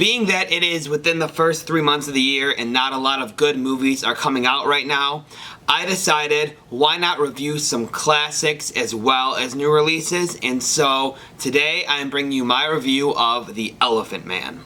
Being that it is within the first 3 months of the year and not a lot of good movies are coming out right now, I decided why not review some classics as well as new releases, and so today I am bringing you my review of The Elephant Man.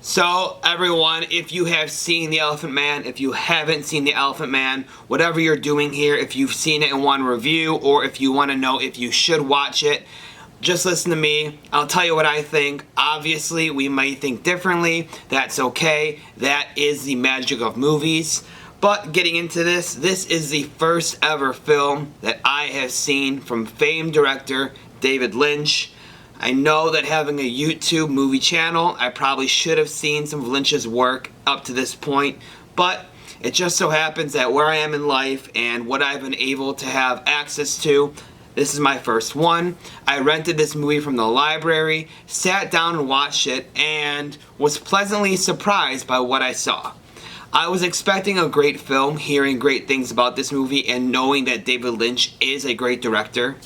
So everyone, if you have seen The Elephant Man, if you haven't seen The Elephant Man, whatever you're doing here, if you've seen it and want to review, or if you want to know if you should watch it, just listen to me. I'll tell you what I think. Obviously, we might think differently. That's okay. That is the magic of movies. But getting into this is the first ever film that I have seen from famed director David Lynch. I know that having a YouTube movie channel, I probably should have seen some of Lynch's work up to this point, but it just so happens that where I am in life and what I've been able to have access to, this is my first one. I rented this movie from the library, sat down and watched it, and was pleasantly surprised by what I saw. I was expecting a great film, hearing great things about this movie, and knowing that David Lynch is a great director.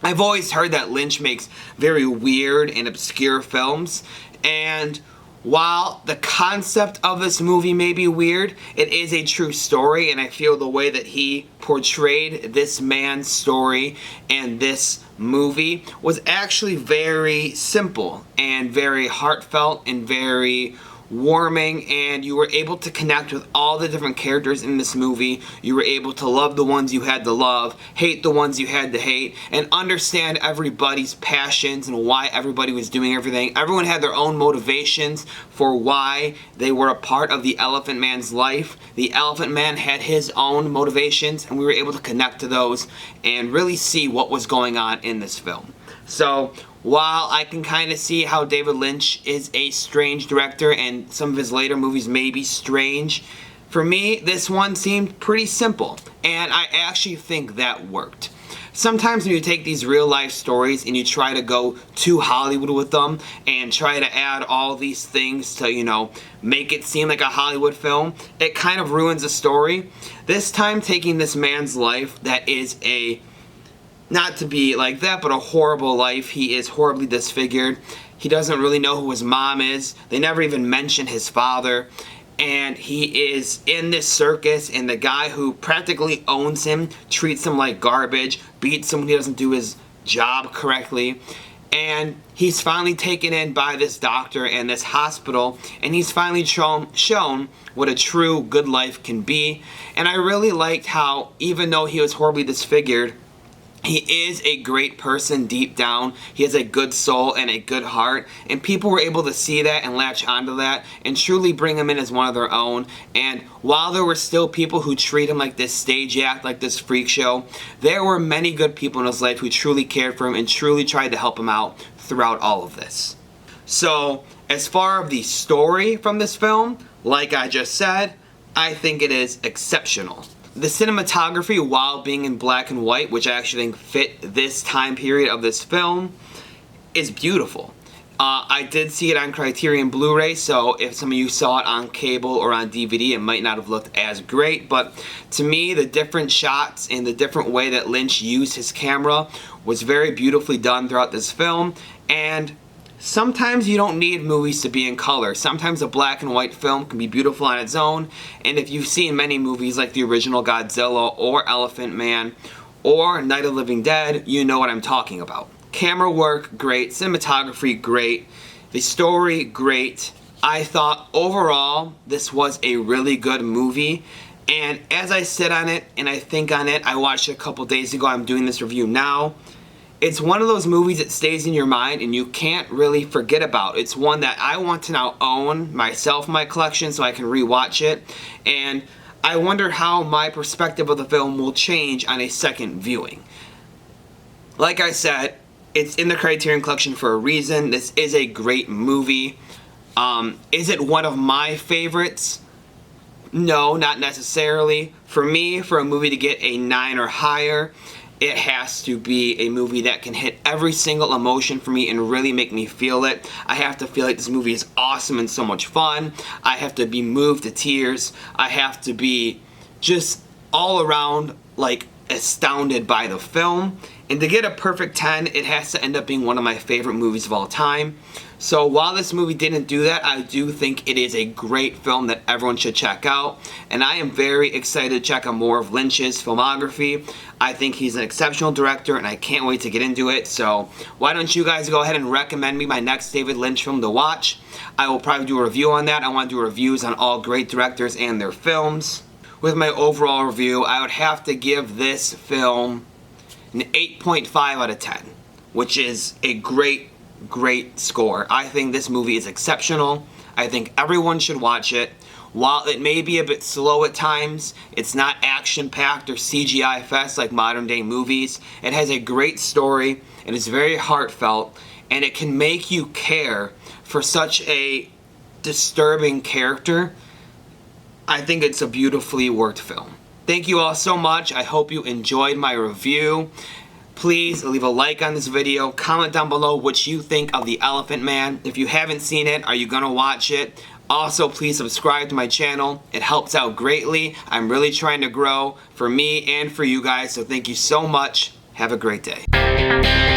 I've always heard that Lynch makes very weird and obscure films, and while the concept of this movie may be weird, it is a true story, and I feel the way that he portrayed this man's story and this movie was actually very simple and very heartfelt and very warming, and you were able to connect with all the different characters in this movie. You were able to love the ones you had to love, hate the ones you had to hate, and understand everybody's passions and why everybody was doing everything. Everyone had their own motivations for why they were a part of the Elephant Man's life. The Elephant Man had his own motivations, and we were able to connect to those and really see what was going on in this film. So while I can kind of see how David Lynch is a strange director and some of his later movies may be strange, for me, this one seemed pretty simple, and I actually think that worked. Sometimes when you take these real life stories and you try to go to Hollywood with them and try to add all these things to, make it seem like a Hollywood film, it kind of ruins the story. This time, taking this man's life that is not to be like that, but a horrible life. He is horribly disfigured. He doesn't really know who his mom is. They never even mention his father. And he is in this circus, and the guy who practically owns him treats him like garbage, beats him when he doesn't do his job correctly. And he's finally taken in by this doctor and this hospital, and he's finally shown what a true good life can be. And I really liked how, even though he was horribly disfigured, he is a great person deep down. He has a good soul and a good heart, and people were able to see that and latch onto that and truly bring him in as one of their own. And while there were still people who treat him like this stage act, like this freak show, there were many good people in his life who truly cared for him and truly tried to help him out throughout all of this. So as far as the story from this film, like I just said, I think it is exceptional. The cinematography, while being in black and white, which I actually think fit this time period of this film, is beautiful. I did see it on Criterion Blu-ray, so if some of you saw it on cable or on DVD, it might not have looked as great, but to me, the different shots and the different way that Lynch used his camera was very beautifully done throughout this film, and sometimes you don't need movies to be in color. Sometimes a black and white film can be beautiful on its own, and if you've seen many movies like the original Godzilla or Elephant Man or Night of the Living Dead, you know what I'm talking about. Camera work, great. Cinematography, great. The story, great. I thought overall this was a really good movie, and as I sit on it and I think on it, I watched it a couple days ago, I'm doing this review now. It's one of those movies that stays in your mind and you can't really forget about. It's one that I want to now own myself in my collection so I can rewatch it. And I wonder how my perspective of the film will change on a second viewing. Like I said, it's in the Criterion Collection for a reason. This is a great movie. Is it one of my favorites? No, not necessarily. For me, for a movie to get a 9 or higher, it has to be a movie that can hit every single emotion for me and really make me feel it. I have to feel like this movie is awesome and so much fun. I have to be moved to tears. I have to be just all around like astounded by the film. And to get a perfect 10, it has to end up being one of my favorite movies of all time. So while this movie didn't do that, I do think it is a great film that everyone should check out. And I am very excited to check out more of Lynch's filmography. I think he's an exceptional director and I can't wait to get into it. So why don't you guys go ahead and recommend me my next David Lynch film to watch. I will probably do a review on that. I want to do reviews on all great directors and their films. With my overall review, I would have to give this film an 8.5 out of 10, which is a great score. I think this movie is exceptional. I think everyone should watch it. While it may be a bit slow at times, it's not action-packed or CGI fest like modern-day movies. It has a great story, it is very heartfelt, and it can make you care for such a disturbing character. I think it's a beautifully worked film. Thank you all so much. I hope you enjoyed my review. Please leave a like on this video. Comment down below what you think of The Elephant Man. If you haven't seen it, are you going to watch it? Also, please subscribe to my channel. It helps out greatly. I'm really trying to grow for me and for you guys, so thank you so much. Have a great day.